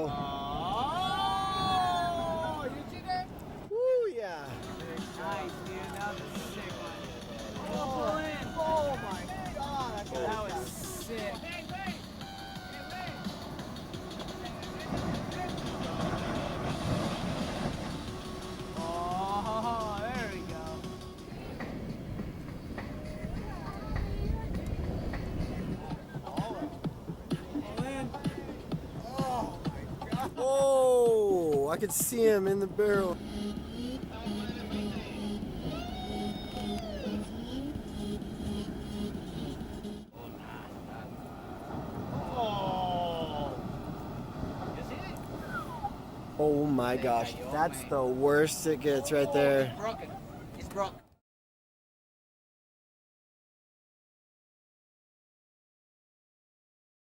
go. Oh, you see that? Woo, yeah. Nice, dude. That was a sick one. Oh my God. That was sick. Oh, there we go. All in. Oh my God. Oh, I could see him in the barrel. Oh my gosh, that's the worst it gets right there. Broken. He's broke.